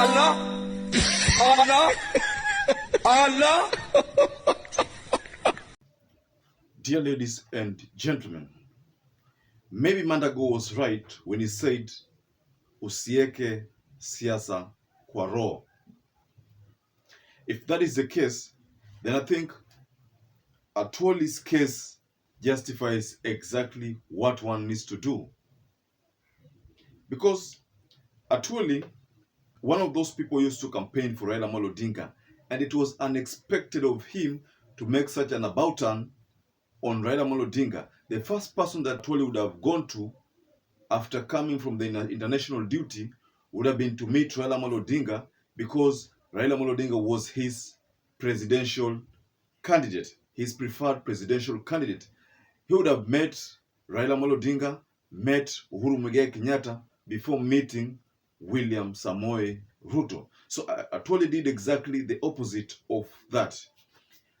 Allah, Allah, Allah. Dear ladies and gentlemen, maybe Mandago was right when he said, usieke siasa kwa roho. If that is the case, then I think Atwoli's case justifies exactly what one needs to do. Because Atwoli, one of those people used to campaign for Raila Amolo Odinga, and it was unexpected of him to make such an about turn on Raila Amolo Odinga. The first person that Atwoli would have gone to after coming from the international duty would have been to meet Raila Amolo Odinga, because Raila Amolo Odinga was his presidential candidate, his preferred presidential candidate. He would have met Raila Amolo Odinga, met Uhuru Muigai Kenyatta before meeting William Samoei Ruto. So Atwoli did exactly the opposite of that.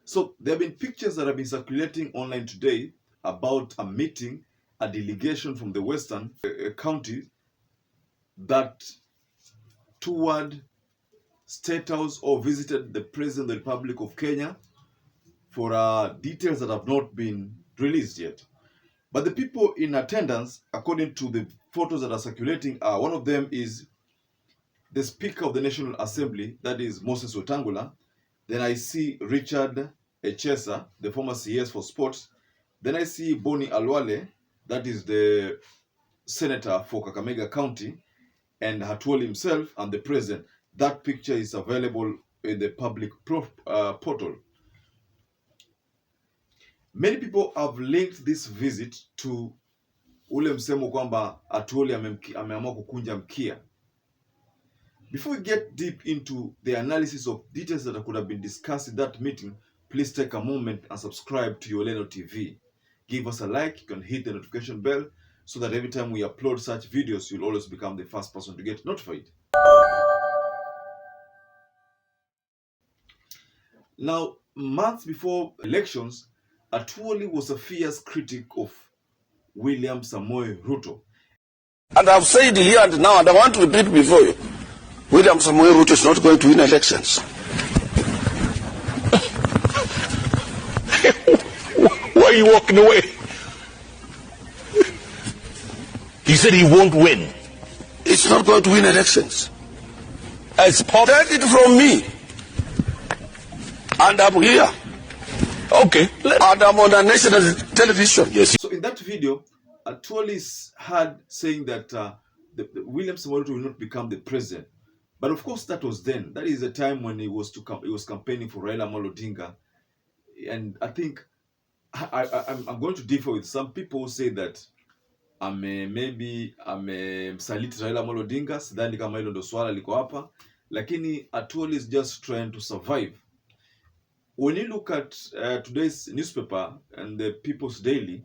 So there have been pictures that have been circulating online today about a meeting, a delegation from the western county that toured Statehouse or visited the President of the Republic of Kenya for details that have not been released yet. But the people in attendance, according to the photos that are circulating, one of them is the Speaker of the National Assembly, that is Moses Wetangula. Then I see Richard Echesa, the former CS for sports. Then I see Boni Alwale, that is the senator for Kakamega County, and Atwoli himself and the president. That picture is available in the public portal. Many people have linked this visit to ule msemo kwamba Atwoli ameamua kukunja mkia. Before we get deep into the analysis of details that could have been discussed in that meeting, please take a moment and subscribe to Yoleno TV. Give us a like, you can hit the notification bell so that every time we upload such videos, you'll always become the first person to get notified. Now, months before elections, Atwoli was a fierce critic of William Samoei Ruto. And I've said here and now, and I want to repeat before you, William Samoei Ruto is not going to win elections. Why are you walking away? He said he won't win. It's not going to win elections. Take it from me. And I'm here. Okay. And I'm on the national television. Yes. So in that video, Atwoli is heard saying that William Samoei Ruto will not become the president. But of course, that was then. That is the time when he was campaigning for Raila Amolo Odinga. And I think I'm going to differ with some people who say that maybe msaliti Raila Amolo Odinga. Sidhani kama hilo ndo swala liko hapa. Lakini Atwoli is just trying to survive. When you look at today's newspaper and the People's Daily,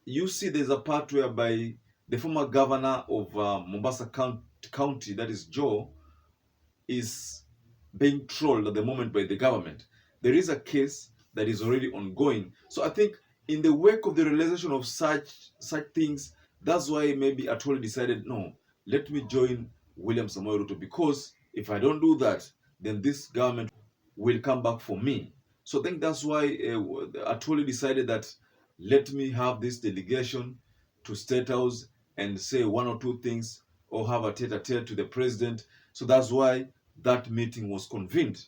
you see there's a part whereby the former governor of Mombasa County, that is Joe, is being trolled at the moment by the government. There is a case that is already ongoing. So I think in the wake of the realization of such things, that's why maybe Atwoli decided, no, let me join William Samoei Ruto, because if I don't do that, then this government will come back for me. So I think that's why Atwoli decided that let me have this delegation to State House and say one or two things, or have a tete-a-tete to the president. So that's why that meeting was convened.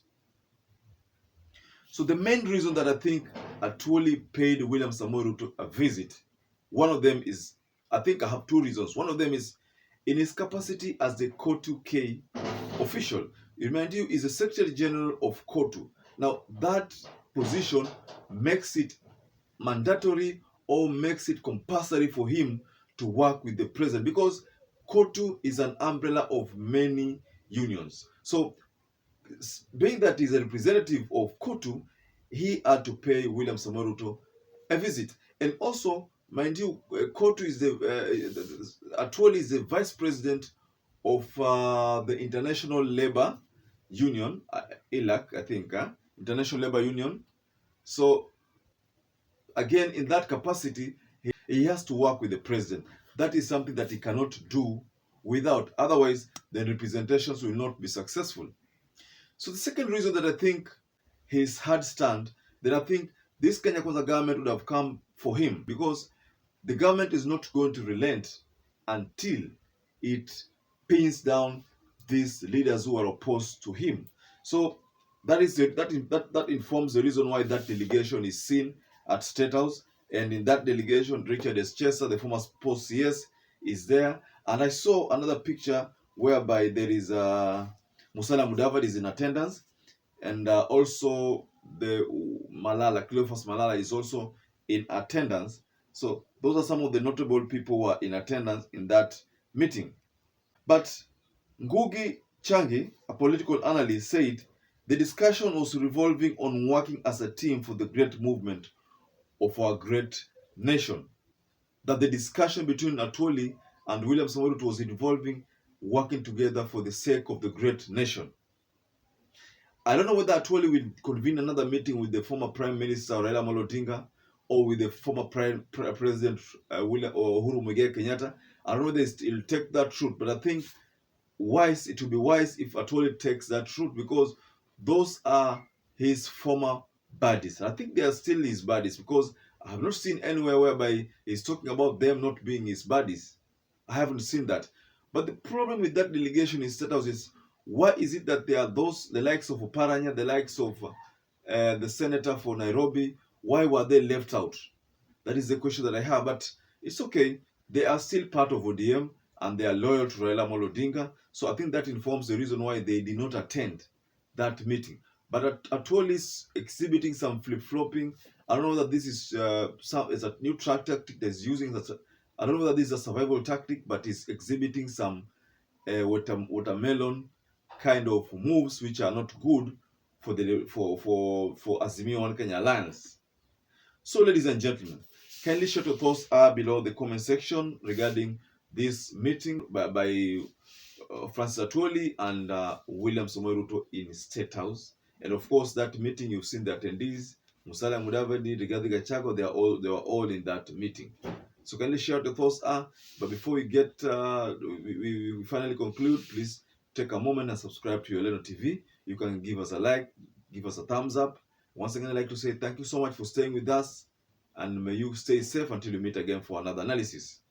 So the main reason that I think Atwoli paid William Samoei Ruto a visit, one of them is, I think I have two reasons. One of them is in his capacity as the KOTU-K official. Remind you, is the Secretary General of KOTU. Now, that position makes it mandatory or makes it compulsory for him to work with the president, because KOTU is an umbrella of many unions. So, being that he's a representative of KOTU, he had to pay William Samoei Ruto a visit. And also, mind you, KOTU is Atwoli is the vice president of the International Labour Union, ILAC, I think, International Labour Union. So, again, in that capacity, he has to work with the president. That is something that he cannot do without. Otherwise, the representations will not be successful. So the second reason that I think his hard stand, that I think this Kenya Kwanza government would have come for him, because the government is not going to relent until it pins down these leaders who are opposed to him. So that informs the reason why that delegation is seen at Statehouse, and in that delegation, Richard S. Chesa, the former post CS, is there. And I saw another picture whereby there is Musalia Mudavadi is in attendance, and also the Cleophas Malala is also in attendance. So those are some of the notable people who are in attendance in that meeting. But Ngugi Changi, a political analyst, said the discussion was revolving on working as a team for the great movement of our great nation. That the discussion between Atwoli and William Samoei Ruto was involving working together for the sake of the great nation. I don't know whether Atwoli will convene another meeting with the former Prime Minister Raila Amolo Odinga or with the former President Uhuru Muigai Kenyatta. I don't know whether he'll take that route, but I think it will be wise if Atwoli takes that route, because those are his former buddies. I think they are still his buddies, because I have not seen anywhere whereby he's talking about them not being his buddies. I haven't seen that. But the problem with that delegation in State House is, why is it that there are the likes of Oparanya, the likes of the senator for Nairobi, why were they left out? That is the question that I have. But it's okay. They are still part of ODM and they are loyal to Raila Amolo Odinga. So I think that informs the reason why they did not attend that meeting. But Atwoli is exhibiting some flip-flopping. I don't know that this is it's a new tactic that's using that. I don't know that this is a survival tactic, but it's exhibiting some watermelon kind of moves which are not good for Azimio One Kenya Alliance. So, ladies and gentlemen, kindly share your thoughts below the comment section regarding this meeting by Francis Atwoli and William Samoei Ruto in State House. And of course, that meeting, you've seen the attendees, Musalia Mudavadi, Rigathi Gachagua, they were all in that meeting. So kindly share your thoughts but before we get we finally conclude, please take a moment and subscribe to your Leno TV. You can give us a like, give us a thumbs up. Once again, I'd like to say thank you so much for staying with us, and may you stay safe until we meet again for another analysis.